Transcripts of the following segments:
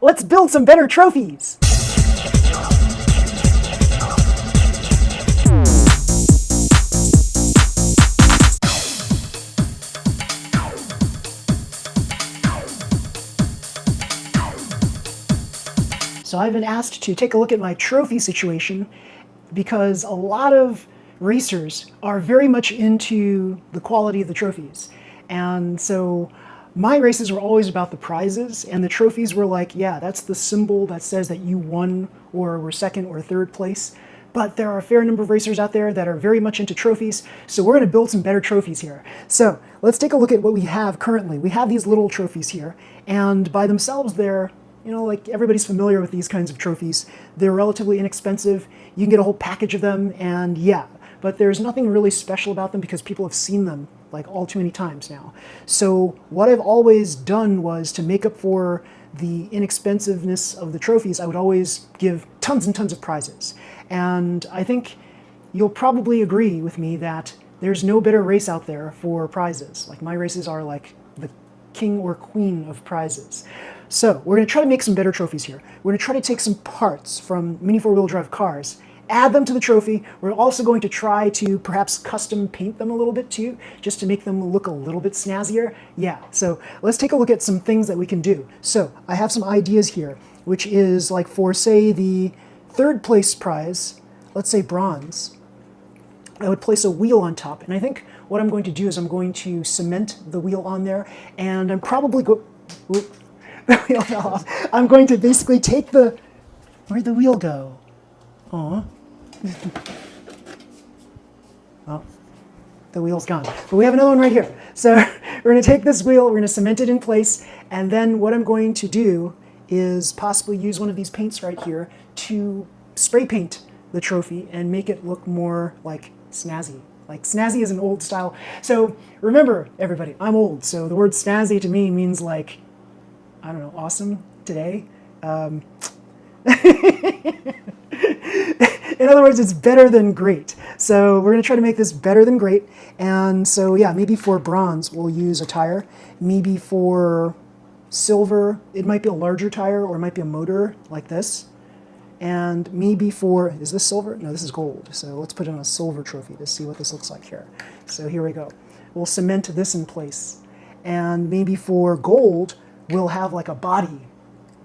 Let's build some better trophies! So I've been asked to take a look at my trophy situation because a lot of racers are very much into the quality of the trophies. And so my races were always about the prizes, and the trophies were like, yeah, that's the symbol that says that you won or were second or third place. But there are a fair number of racers out there that are very much into trophies, so we're going to build some better trophies here. So let's take a look at what we have currently. We have these little trophies here, and by themselves they're, you know, like everybody's familiar with these kinds of trophies. They're relatively inexpensive. You can get a whole package of them, and yeah, but there's nothing really special about them because people have seen them like all too many times now. So what I've always done was, to make up for the inexpensiveness of the trophies, I would always give tons and tons of prizes. And I think you'll probably agree with me that there's no better race out there for prizes. Like, my races are like the king or queen of prizes. So we're going to try to make some better trophies here. We're going to try to take some parts from Mini 4-wheel drive cars, add them to the trophy. We're also going to try to perhaps custom paint them a little bit too, just to make them look a little bit snazzier. Yeah, so let's take a look at some things that we can do. So I have some ideas here, which is like for, say, the third place prize, let's say bronze, I would place a wheel on top. And I think what I'm going to do is I'm going to cement the wheel on there, and I'm probably the wheel fell off. I'm going to basically take the, where'd the wheel go? Aw. Well, the wheel's gone. But we have another one right here. So we're going to take this wheel, we're going to cement it in place, and then what I'm going to do is possibly use one of these paints right here to spray paint the trophy and make it look more like snazzy. Like, snazzy is an old style. So remember, everybody, I'm old, so the word snazzy to me means like, I don't know, awesome today. In other words, it's better than great. So we're going to try to make this better than great. And so yeah, maybe for bronze, we'll use a tire. Maybe for silver, it might be a larger tire, or it might be a motor like this. And maybe for, is this silver? No, this is gold. So let's put it on a silver trophy to see what this looks like here. So here we go. We'll cement this in place. And maybe for gold, we'll have like a body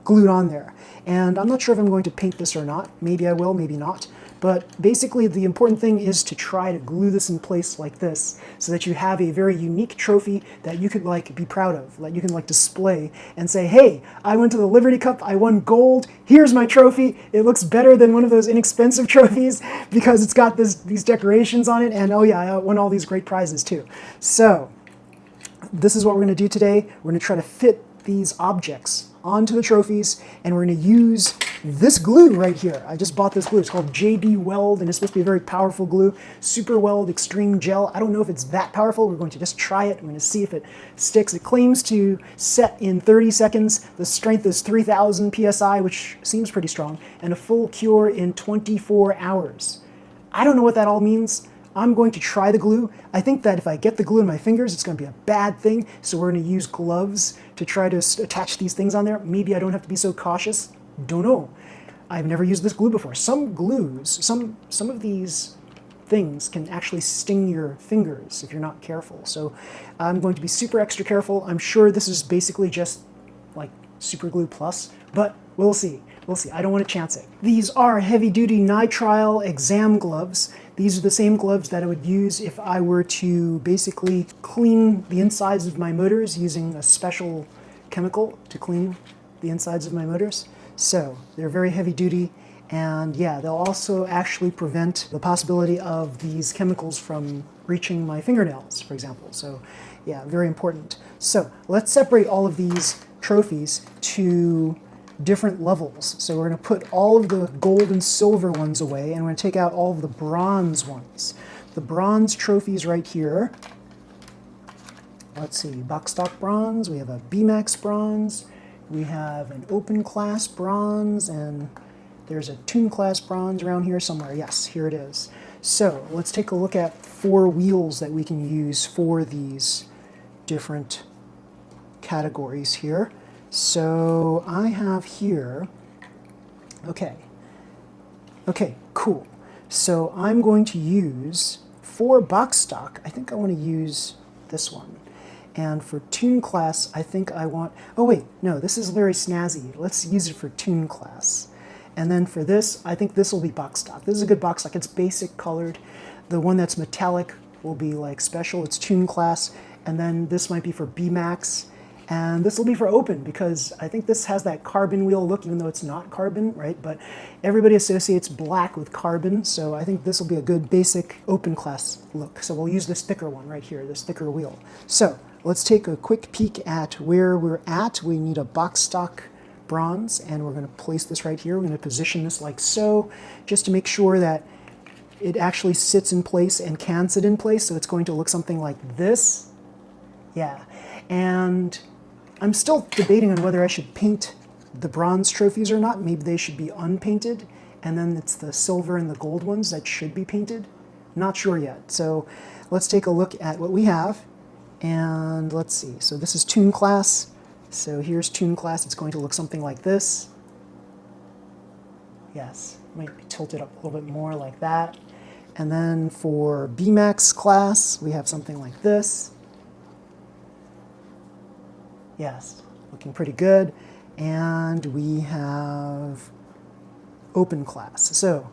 glued on there. And I'm not sure if I'm going to paint this or not. Maybe I will, maybe not. But basically the important thing is to try to glue this in place like this, so that you have a very unique trophy that you could like be proud of, that you can like display and say, hey, I went to the Liberty Cup, I won gold, here's my trophy. It looks better than one of those inexpensive trophies because it's got these decorations on it, and oh yeah, I won all these great prizes too. So this is what we're going to do today. We're going to try to fit these objects onto the trophies, and we're going to use this glue right here. I just bought this glue. It's called JB Weld, and it's supposed to be a very powerful glue. Super Weld Extreme Gel. I don't know if it's that powerful. We're going to just try it. I'm going to see if it sticks. It claims to set in 30 seconds. The strength is 3,000 PSI, which seems pretty strong, and a full cure in 24 hours. I don't know what that all means. I'm going to try the glue. I think that if I get the glue in my fingers, it's going to be a bad thing, so we're going to use gloves to try to attach these things on there. Maybe I don't have to be so cautious. Don't know. I've never used this glue before. Some glues, some of these things can actually sting your fingers if you're not careful. So I'm going to be super extra careful. I'm sure this is basically just like super glue plus, but we'll see. We'll see. I don't want to chance it. These are heavy-duty nitrile exam gloves. These are the same gloves that I would use if I were to basically clean the insides of my motors using a special chemical to clean the insides of my motors. So they're very heavy-duty, and yeah, they'll also actually prevent the possibility of these chemicals from reaching my fingernails, for example. So yeah, very important. So let's separate all of these trophies to different levels. So we're going to put all of the gold and silver ones away, and we're going to take out all of the bronze ones. The bronze trophies right here. Let's see, box stock bronze, we have a B-Max bronze, we have an open class bronze, and there's a tune class bronze around here somewhere. Yes, here it is. So let's take a look at 4 wheels that we can use for these different categories here. So I have here, okay, cool. So I'm going to use, for box stock, I think I want to use this one. And for Toon Class, I think I want, oh wait, no, this is very snazzy. Let's use it for Toon Class. And then for this, I think this will be box stock. This is a good box stock. It's basic colored. The one that's metallic will be like special. It's Toon Class. And then this might be for B-Max. And this will be for open because I think this has that carbon wheel look, even though it's not carbon, right? But everybody associates black with carbon, so I think this will be a good basic open class look. So we'll use this thicker one right here, this thicker wheel. So let's take a quick peek at where we're at. We need a box stock bronze, and we're going to place this right here. We're going to position this like so, just to make sure that it actually sits in place and can sit in place. So it's going to look something like this. Yeah, and I'm still debating on whether I should paint the bronze trophies or not. Maybe they should be unpainted, and then it's the silver and the gold ones that should be painted. Not sure yet. So let's take a look at what we have, and let's see. So this is Toon Class. So here's Toon Class. It's going to look something like this. Yes, might be tilted up a little bit more like that. And then for B-Max class, we have something like this. Yes, looking pretty good. And we have open class. So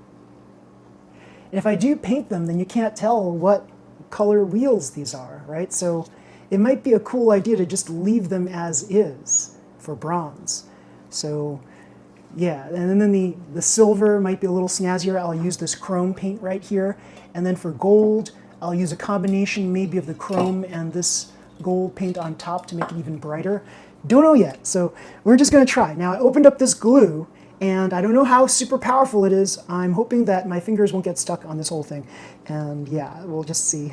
if I do paint them, then you can't tell what color wheels these are, right? So it might be a cool idea to just leave them as is for bronze. So yeah, and then the silver might be a little snazzier. I'll use this chrome paint right here. And then for gold, I'll use a combination maybe of the chrome and this gold paint on top to make it even brighter. Don't know yet, so we're just gonna try. Now I opened up this glue, and I don't know how super powerful it is. I'm hoping that my fingers won't get stuck on this whole thing. And yeah, we'll just see.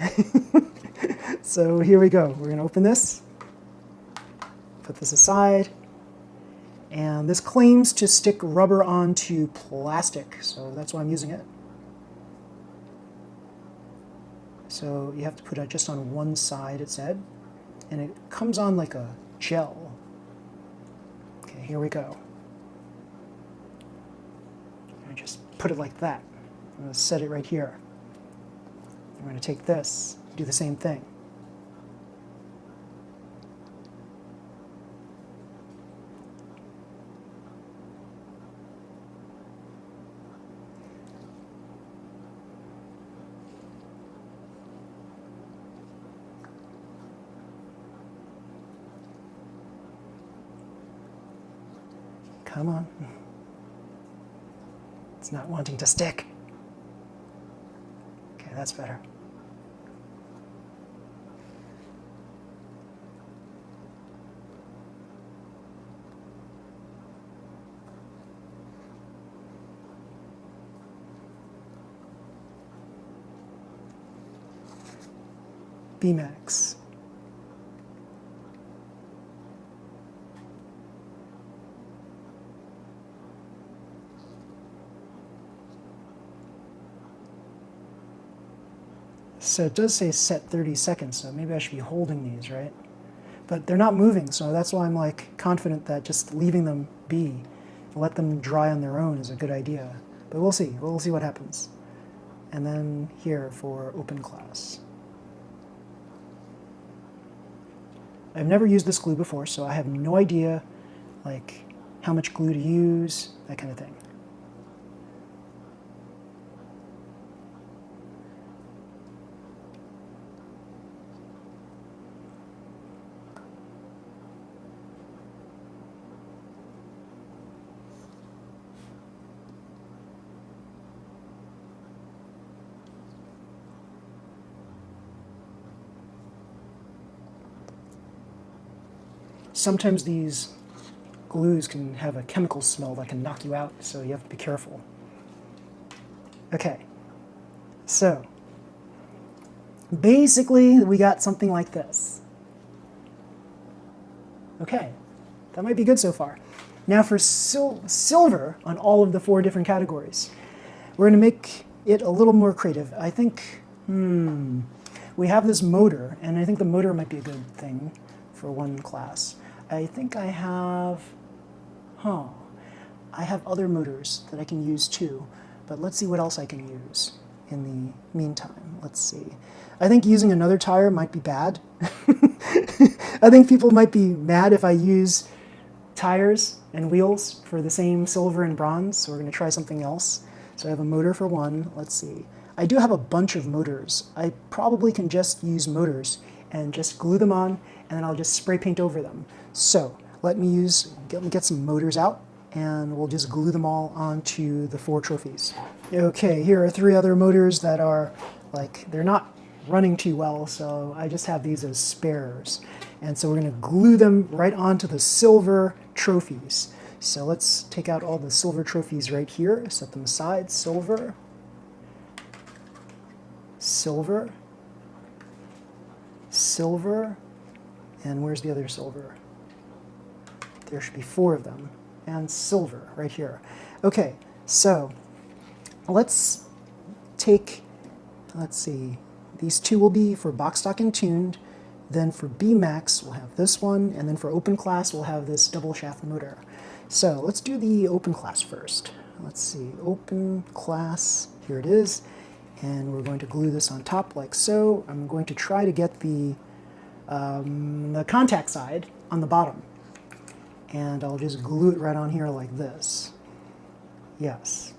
So here we go. We're gonna open this, put this aside. And this claims to stick rubber onto plastic, so that's why I'm using it. So you have to put it just on one side, it said. And it comes on like a gel. Okay, here we go. I just put it like that. I'm going to set it right here. I'm going to take this, do the same thing. Come on. It's not wanting to stick. Okay, that's better. B-Max. So it does say set 30 seconds, so maybe I should be holding these, right? But they're not moving, so that's why I'm like confident that just leaving them be, let them dry on their own is a good idea. But we'll see what happens. And then here for open class. I've never used this glue before, so I have no idea like how much glue to use, that kind of thing. Sometimes these glues can have a chemical smell that can knock you out, so you have to be careful. Okay, so basically we got something like this. Okay, that might be good so far. Now for silver on all of the 4 different categories, we're going to make it a little more creative. I think, we have this motor, and I think the motor might be a good thing for one class. I think I have, I have other motors that I can use too, but let's see what else I can use in the meantime. Let's see. I think using another tire might be bad. I think people might be mad if I use tires and wheels for the same silver and bronze, so we're going to try something else. So I have a motor for one. Let's see. I do have a bunch of motors. I probably can just use motors and just glue them on, and then I'll just spray paint over them. So let me get some motors out, and we'll just glue them all onto the 4 trophies. Okay, here are 3 other motors that are they're not running too well, so I just have these as spares. And so we're going to glue them right onto the silver trophies. So let's take out all the silver trophies right here, set them aside. Silver, silver, silver, and where's the other silver? There should be 4 of them. And silver right here. Okay, so let's see, these 2 will be for box stock and tuned. Then for B-Max, we'll have this one, and then for open class, we'll have this double shaft motor. So let's do the open class first. Let's see, open class, here it is, and we're going to glue this on top like so. I'm going to try to get the contact side on the bottom, and I'll just glue it right on here like this. Yes.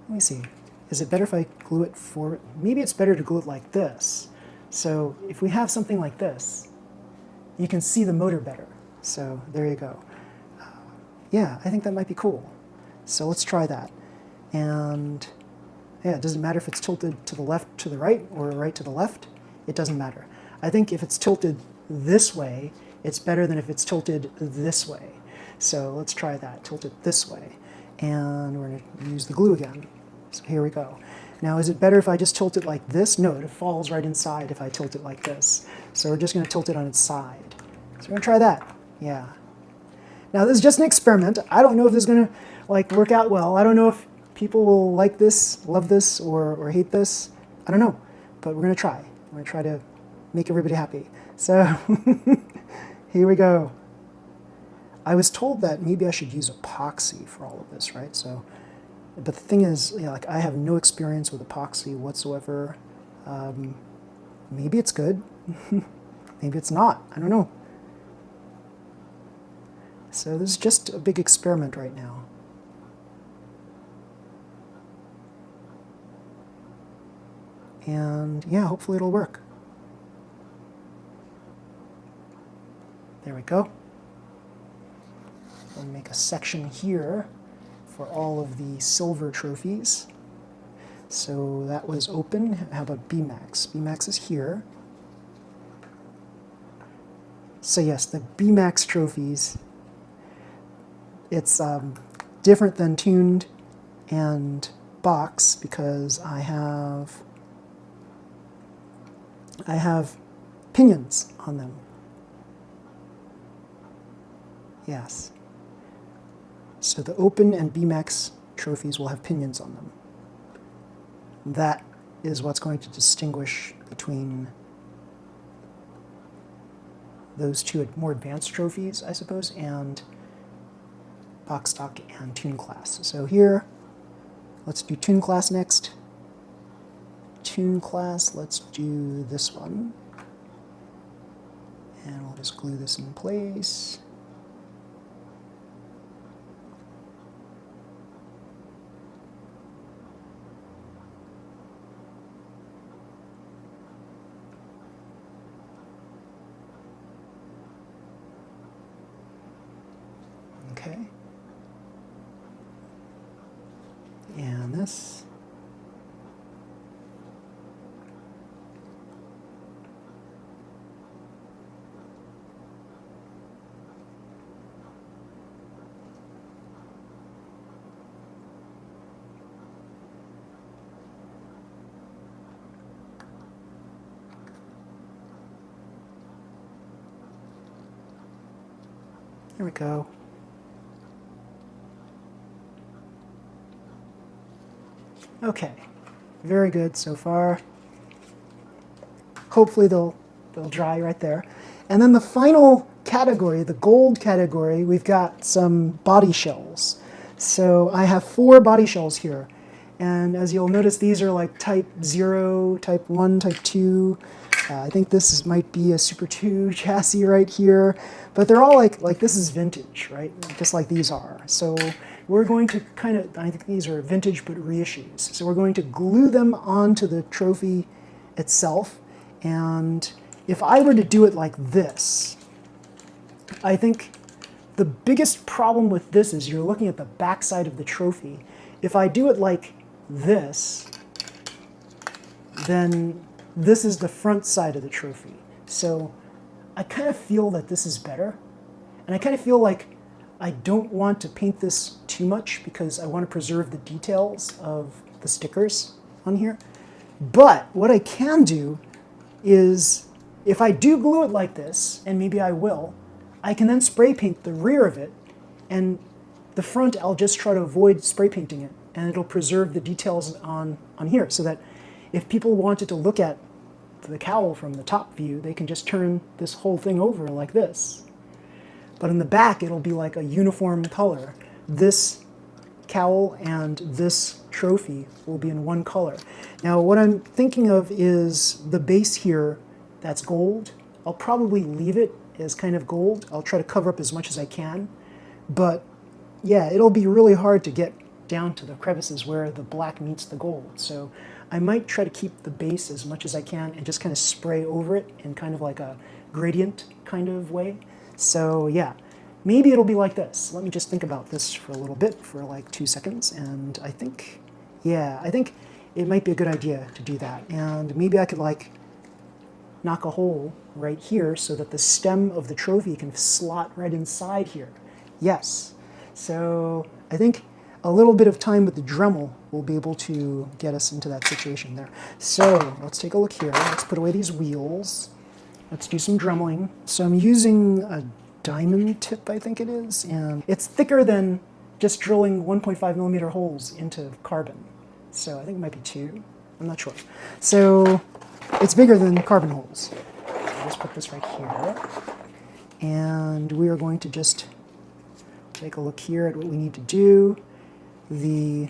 Let me see. Is it better if I glue it forward? Maybe it's better to glue it like this. So if we have something like this, you can see the motor better. So there you go. Yeah, I think that might be cool. So let's try that. And yeah, it doesn't matter if it's tilted to the left to the right or right to the left. It doesn't matter. I think if it's tilted this way, it's better than if it's tilted this way. So let's try that. Tilt it this way. And we're going to use the glue again. So here we go. Now, is it better if I just tilt it like this? No, it falls right inside if I tilt it like this. So we're just going to tilt it on its side. So we're going to try that. Yeah. Now, this is just an experiment. I don't know if this is going to work out well. I don't know if people will like this, love this, or hate this. I don't know. But we're going to try. We're going to try to make everybody happy. So here we go. I was told that maybe I should use epoxy for all of this, right? So, but the thing is, I have no experience with epoxy whatsoever. Maybe it's good. Maybe it's not. I don't know. So this is just a big experiment right now. And yeah, hopefully it'll work. There we go. We'll make a section here for all of the silver trophies. So that was open. How about B-Max? B-Max is here. So yes, the B-Max trophies, it's different than tuned and box because I have pinions on them. Yes. So the open and B-Max trophies will have pinions on them. That is what's going to distinguish between those 2 more advanced trophies, I suppose, and box stock and tune class. So here, let's do tune class next. Tune class, let's do this one. And we'll just glue this in place. Okay. And this. Here we go. Okay, very good so far. Hopefully they'll dry right there. And then the final category, the gold category, we've got some body shells. So I have 4 body shells here. And as you'll notice, these are like type 0, type 1, type 2. I think might be a Super 2 chassis right here. But they're all like this is vintage, right? Just like these are. So we're going to I think these are vintage but reissues. So we're going to glue them onto the trophy itself. And if I were to do it like this, I think the biggest problem with this is you're looking at the back side of the trophy. If I do it like this, then this is the front side of the trophy. So I kind of feel that this is better. And I kind of feel like I don't want to paint this too much because I want to preserve the details of the stickers on here. But what I can do is, if I do glue it like this, and maybe I will, I can then spray paint the rear of it, and the front I'll just try to avoid spray painting it, and it'll preserve the details on here, so that if people wanted to look at the cowl from the top view, they can just turn this whole thing over like this. But in the back, it'll be like a uniform color. This cowl and this trophy will be in one color. Now, what I'm thinking of is the base here that's gold. I'll probably leave it as kind of gold. I'll try to cover up as much as I can. But yeah, it'll be really hard to get down to the crevices where the black meets the gold. So I might try to keep the base as much as I can and just kind of spray over it in kind of like a gradient kind of way. So yeah, maybe it'll be like this. Let me just think about this for a little bit, for like 2 seconds. And I think, yeah, I think it might be a good idea to do that. And maybe I could like knock a hole right here so that the stem of the trophy can slot right inside here. Yes. So I think a little bit of time with the Dremel will be able to get us into that situation there. So let's take a look here. Let's put away these wheels. Let's do some dremeling. So I'm using a diamond tip, I think it is, and it's thicker than just drilling 1.5 millimeter holes into carbon. So I think it might be 2. I'm not sure. So it's bigger than carbon holes. So I'll just put this right here. And we are going to just take a look here at what we need to do. The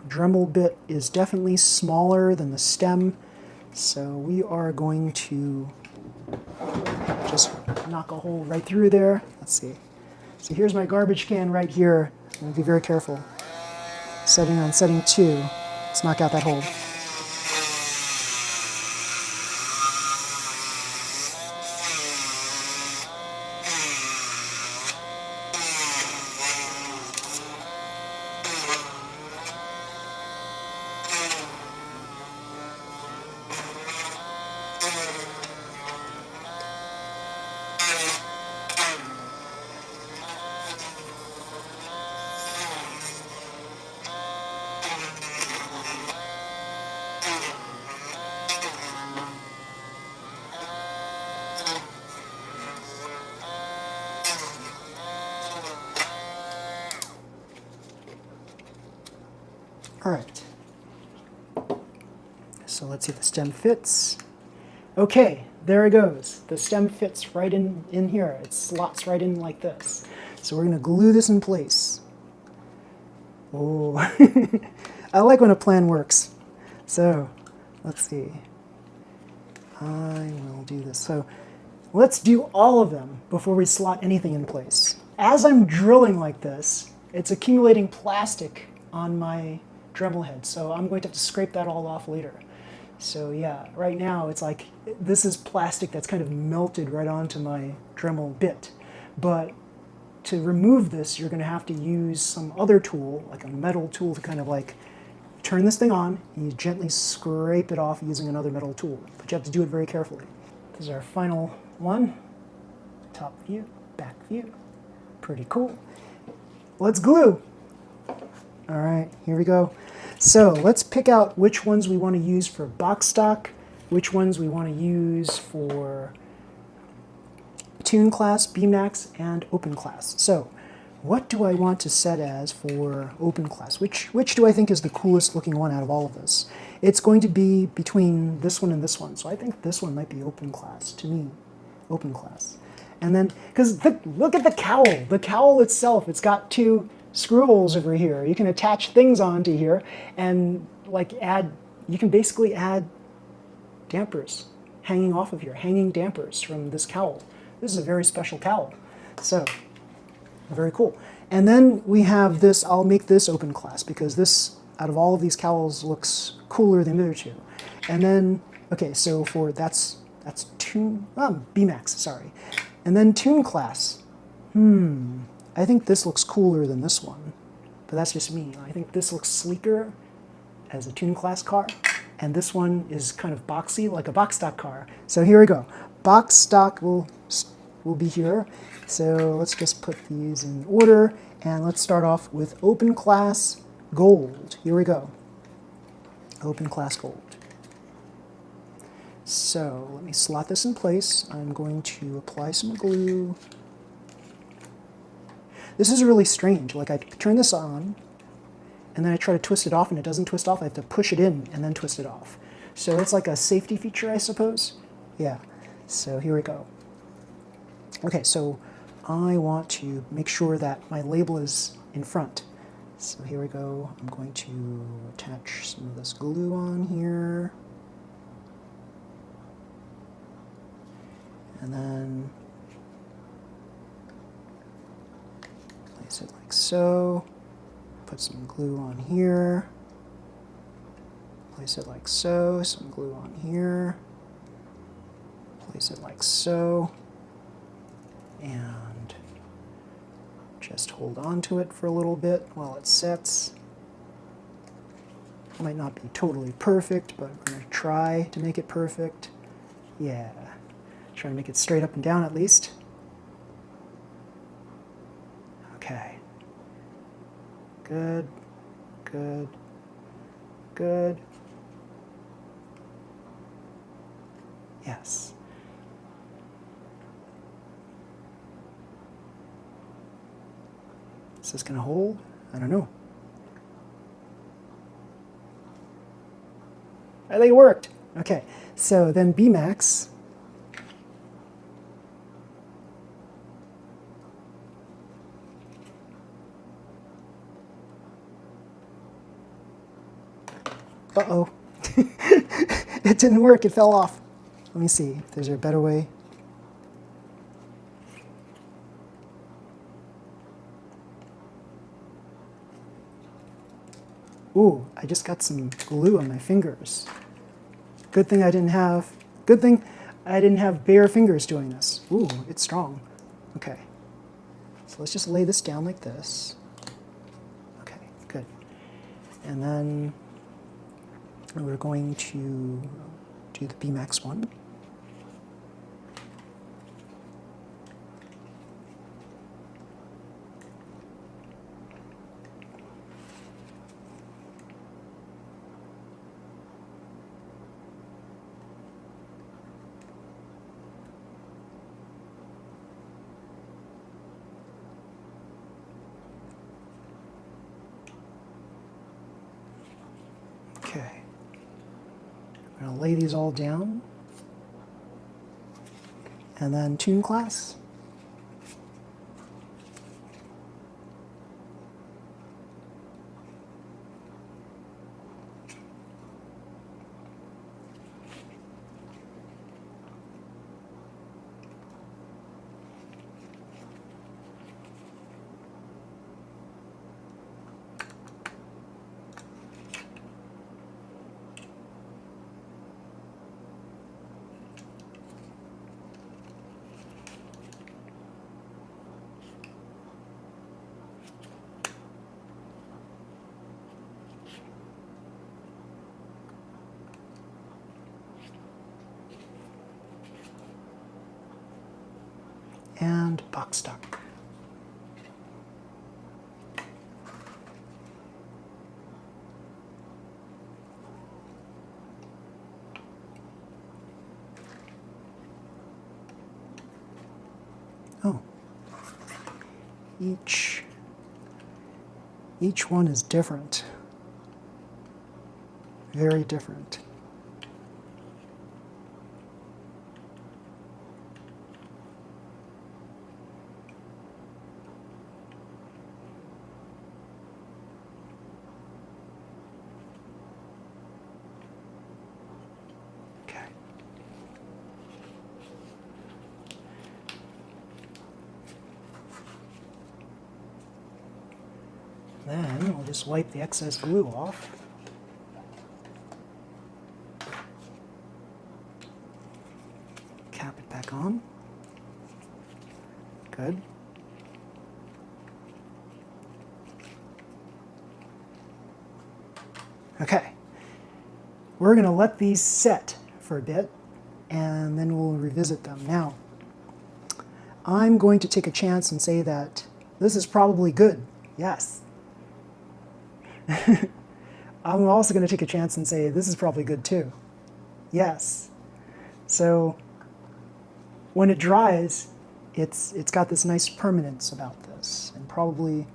Dremel bit is definitely smaller than the stem. So we are going to just knock a hole right through there. Let's see. So here's my garbage can right here. I'm going to be very careful. Setting on setting 2. Let's knock out that hole. All right, so let's see if the stem fits. Okay, there it goes. The stem fits right in here. It slots right in like this. So we're gonna glue this in place. Oh, I like when a plan works. So let's see. I will do this. So let's do all of them before we slot anything in place. As I'm drilling like this, it's accumulating plastic on my Dremel head, so I'm going to have to scrape that all off later. So yeah, right now it's like, this is plastic that's kind of melted right onto my Dremel bit. But to remove this, you're going to have to use some other tool, like a metal tool, to kind of like turn this thing on, and you gently scrape it off using another metal tool. But you have to do it very carefully. This is our final one. Top view, back view. Pretty cool. Let's glue. All right, here we go. So let's pick out which ones we want to use for box stock, which ones we want to use for Tune class, Beammax, and Open class. So what do I want to set as for Open class? Which do I think is the coolest looking one out of all of this? It's going to be between this one and this one. So I think this one might be Open class, to me, Open class. And then, because look at the cowl. The cowl itself, it's got two screw holes over here. You can attach things onto here and like you can basically add dampers hanging off of here, hanging dampers from this cowl. This is a very special cowl. So, very cool. And then we have this, I'll make this open class because this, out of all of these cowls, looks cooler than the other two. And then, okay, so for that's tune, Bmax, sorry. And then tune class. I think this looks cooler than this one, but that's just me. I think this looks sleeker as a tune class car, and this one is kind of boxy, like a box stock car. So here we go. Box stock will be here. So let's just put these in order, and let's start off with open class gold. Here we go. Open class gold. So let me slot this in place. I'm going to apply some glue. This is really strange. Like I turn this on, and then I try to twist it off, and it doesn't twist off. I have to push it in and then twist it off. So it's like a safety feature, I suppose. Yeah. So here we go. Okay, so I want to make sure that my label is in front. So here we go. I'm going to attach some of this glue on here. And then place it like so. Put some glue on here. Place it like so. Some glue on here. Place it like so. And just hold on to it for a little bit while it sets. It might not be totally perfect, but I'm going to try to make it perfect. Yeah. Try to make it straight up and down at least. Okay. Good, good, good. Yes. Is this going to hold? I don't know. I think it worked. Okay, so then Bmax. Uh-oh. It didn't work. It fell off. Let me see if there's a better way. Ooh, I just got some glue on my fingers. Good thing I didn't have bare fingers doing this. Ooh, it's strong. Okay. So let's just lay this down like this. Okay, good. And then we're going to do the Bmax one. Okay. I'm going to lay these all down. And then tune class. And box stock. Oh, each one is different, very different. Then we'll just wipe the excess glue off. Cap it back on. Good. Okay. We're going to let these set for a bit, and then we'll revisit them. Now, I'm going to take a chance and say that this is probably good. Yes. I'm also going to take a chance and say this is probably good too. Yes. So when it dries, it's got this nice permanence about this, and probably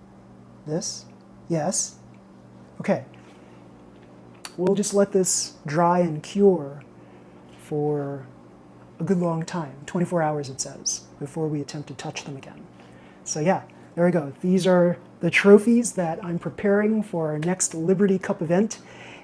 this. Yes. Okay. We'll just let this dry and cure for a good long time, 24 hours it says, before we attempt to touch them again. So yeah, there we go. These are the trophies that I'm preparing for our next Liberty Cup event,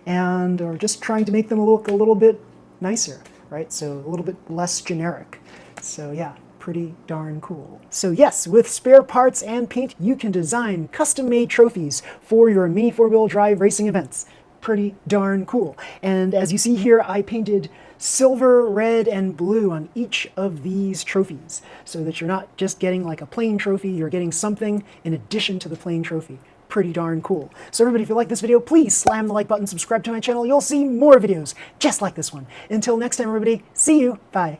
and we're just trying to make them look a little bit nicer, right? So a little bit less generic. So yeah, pretty darn cool. So yes, with spare parts and paint, you can design custom-made trophies for your Mini 4-wheel drive racing events. Pretty darn cool. And as you see here, I painted silver, red, and blue on each of these trophies, so that you're not just getting like a plain trophy, you're getting something in addition to the plain trophy. Pretty darn cool. So everybody, if you like this video, please slam the like button, subscribe to my channel. You'll see more videos just like this one. Until next time, everybody, see you. Bye.